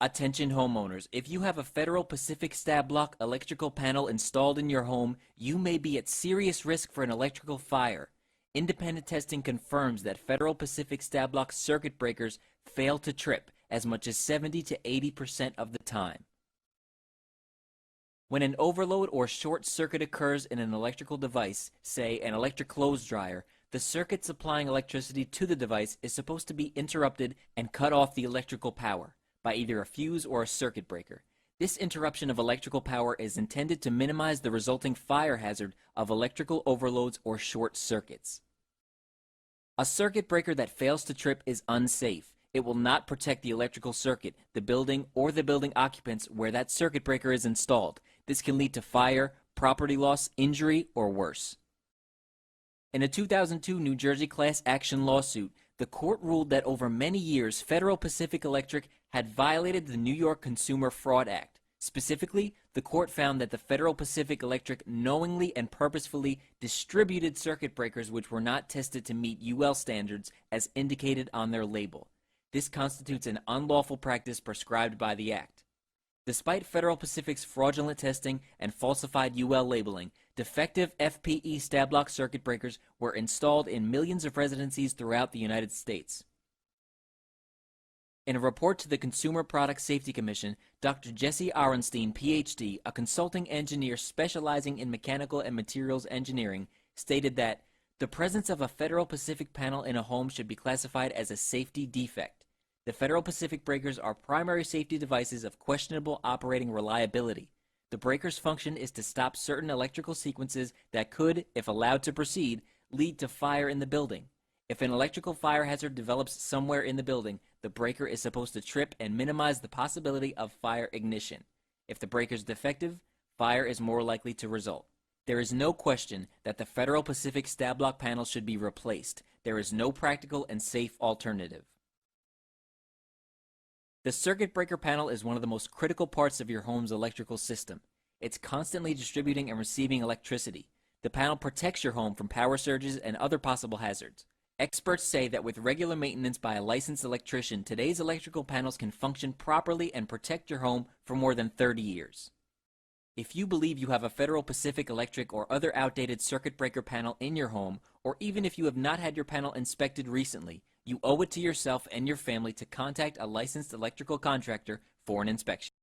Attention homeowners, if you have a Federal Pacific Stab-Lok electrical panel installed in your home, you may be at serious risk for an electrical fire. Independent testing confirms that Federal Pacific Stab-Lok circuit breakers fail to trip as much as 70 to 80% of the time. When an overload or short circuit occurs in an electrical device, say an electric clothes dryer, the circuit supplying electricity to the device is supposed to be interrupted and cut off the electrical power by either a fuse or a circuit breaker. This interruption of electrical power is intended to minimize the resulting fire hazard of electrical overloads or short circuits. A circuit breaker that fails to trip is unsafe. It will not protect the electrical circuit, the building, or the building occupants where that circuit breaker is installed. This can lead to fire, property loss, injury, or worse. In a 2002 New Jersey class action lawsuit, the court ruled that over many years, Federal Pacific Electric had violated the New York Consumer Fraud Act. Specifically, the court found that the Federal Pacific Electric knowingly and purposefully distributed circuit breakers which were not tested to meet UL standards as indicated on their label. This constitutes an unlawful practice prescribed by the Act. Despite Federal Pacific's fraudulent testing and falsified UL labeling, defective FPE Stab-Lok circuit breakers were installed in millions of residencies throughout the United States. In a report to the Consumer Product Safety Commission, Dr. Jesse Aronstein, Ph.D., a consulting engineer specializing in mechanical and materials engineering, stated that the presence of a Federal Pacific panel in a home should be classified as a safety defect. The Federal Pacific breakers are primary safety devices of questionable operating reliability. The breaker's function is to stop certain electrical sequences that could, if allowed to proceed, lead to fire in the building. If an electrical fire hazard develops somewhere in the building, the breaker is supposed to trip and minimize the possibility of fire ignition. If the breaker is defective, fire is more likely to result. There is no question that the Federal Pacific Stab-Lok panel should be replaced. There is no practical and safe alternative. The circuit breaker panel is one of the most critical parts of your home's electrical system. It's constantly distributing and receiving electricity. The panel protects your home from power surges and other possible hazards. Experts say that with regular maintenance by a licensed electrician, today's electrical panels can function properly and protect your home for more than 30 years. If you believe you have a Federal Pacific Electric or other outdated circuit breaker panel in your home, or even if you have not had your panel inspected recently, you owe it to yourself and your family to contact a licensed electrical contractor for an inspection.